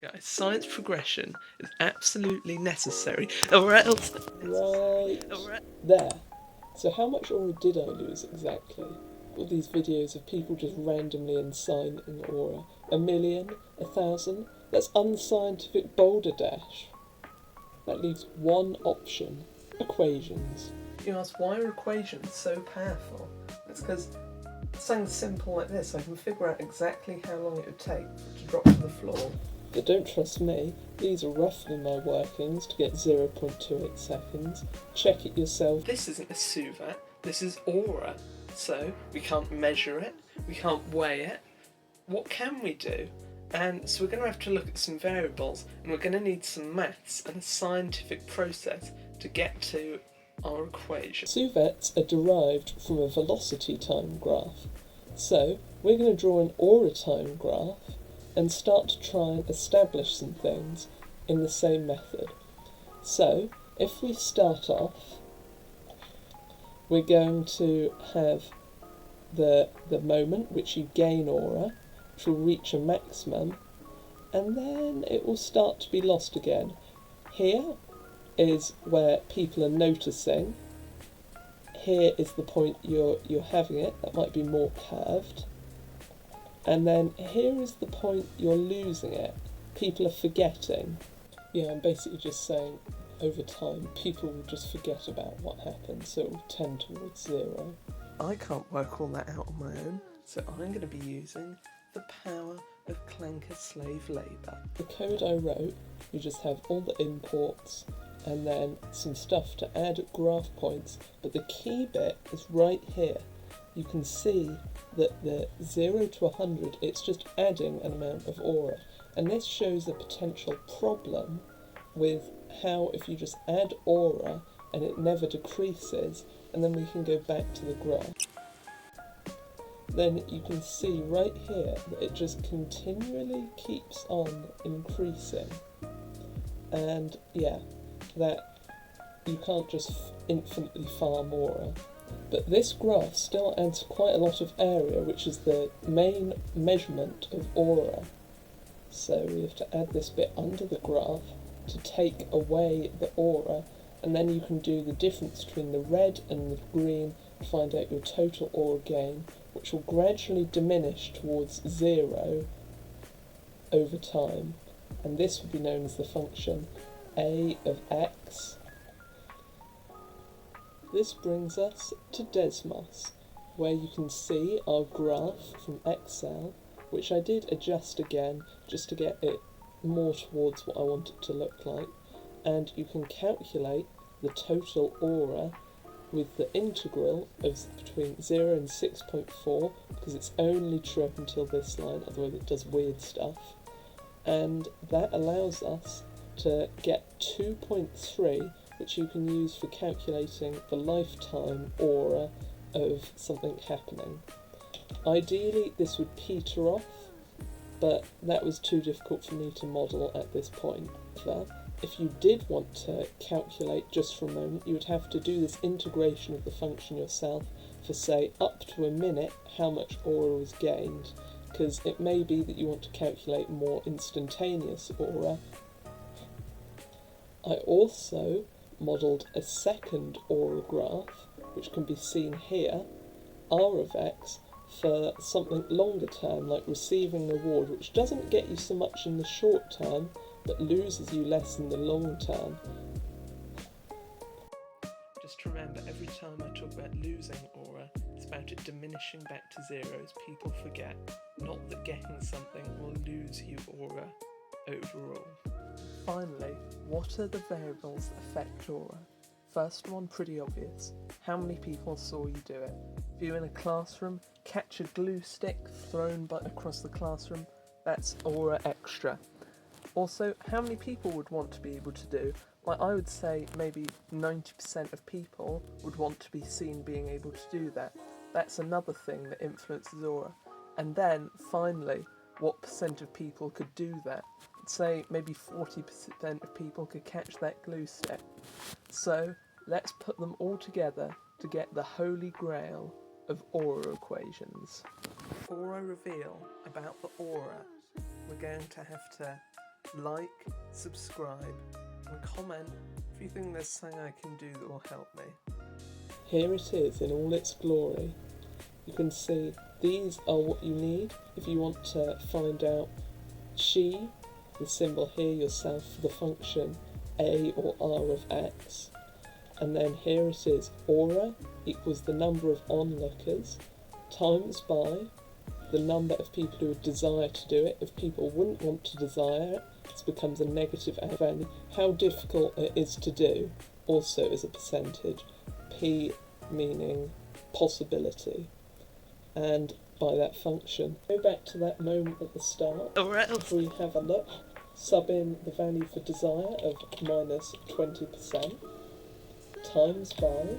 Guys, science progression is absolutely necessary, or else... Right there. So how much aura did I lose exactly? All these videos of people just randomly assigning aura. 1,000,000? 1,000? That's unscientific balderdash. That leaves one option. Equations. You ask, why are equations so powerful? It's because something simple like this, I can figure out exactly how long it would take to drop to the floor. But don't trust me, these are roughly my workings to get 0.28 seconds. Check it yourself. This isn't a suvat, this is aura. So we can't measure it, we can't weigh it. What can we do? And so we're going to have to look at some variables, and we're going to need some maths and a scientific process to get to our equation. Suvets are derived from a velocity time graph. So we're going to draw an aura time graph and start to try and establish some things in the same method. So if we start off, we're going to have the moment which you gain aura, which will reach a maximum, and then it will start to be lost again. Here is where people are noticing. Here is the point you're having it, that might be more curved. And then here is the point you're losing it. People are forgetting. Yeah, I'm basically just saying over time people will just forget about what happened, so it will tend towards 0. I can't work all that out on my own, so I'm going to be using the power of clanker slave labour. The code I wrote, you just have all the imports and then some stuff to add graph points, but the key bit is right here. You can see that the 0 to 100, it's just adding an amount of aura. And this shows a potential problem with how if you just add aura and it never decreases, and then we can go back to the graph. Then you can see right here that it just continually keeps on increasing. And yeah, that you can't just infinitely farm aura. But this graph still adds quite a lot of area, which is the main measurement of aura. So we have to add this bit under the graph to take away the aura, and then you can do the difference between the red and the green to find out your total aura gain, which will gradually diminish towards 0 over time. And this will be known as the function a of x. This brings us to Desmos, where you can see our graph from Excel, which I did adjust again just to get it more towards what I want it to look like, and you can calculate the total aura with the integral of between 0 and 6.4, because it's only true up until this line, otherwise it does weird stuff, and that allows us to get 2.3, which you can use for calculating the lifetime aura of something happening. Ideally this would peter off, but that was too difficult for me to model at this point. If you did want to calculate just for a moment, you would have to do this integration of the function yourself for, say, up to a minute how much aura was gained, because it may be that you want to calculate more instantaneous aura. I also modelled a second aura graph, which can be seen here, R of x, for something longer term, like receiving an award, which doesn't get you so much in the short term, but loses you less in the long term. Just remember, every time I talk about losing aura, it's about it diminishing back to 0 as people forget, not that getting something will lose you aura overall. Finally, what are the variables that affect aura? First one, pretty obvious. How many people saw you do it? If you're in a classroom, catch a glue stick thrown across the classroom, that's aura extra. Also, how many people would want to be able to do? Like, I would say maybe 90% of people would want to be seen being able to do that. That's another thing that influences aura. And then, finally, what percent of people could do that? Say maybe 40% of people could catch that glue stick. So let's put them all together to get the holy grail of aura equations. Before I reveal about the aura, we're going to have to like, subscribe, and comment if you think there's something I can do that will help me. Here it is in all its glory. You can see these are what you need if you want to find out she, the symbol here, yourself, for the function a or r of x. And then here it is, aura equals the number of onlookers times by the number of people who would desire to do it. If people wouldn't want to desire it, this becomes a negative value. How difficult it is to do also is a percentage. P meaning possibility. And by that function, go back to that moment at the start. If we have a look, sub in the value for desire of minus 20% times by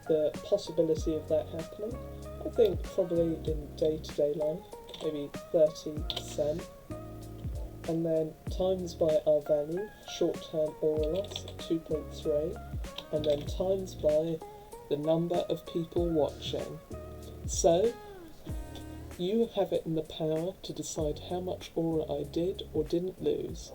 the possibility of that happening. I think probably in day-to-day life, maybe 30%. And then times by our value, short-term aura loss, 2.3. And then times by the number of people watching. So, you have it in the power to decide how much aura I did or didn't lose.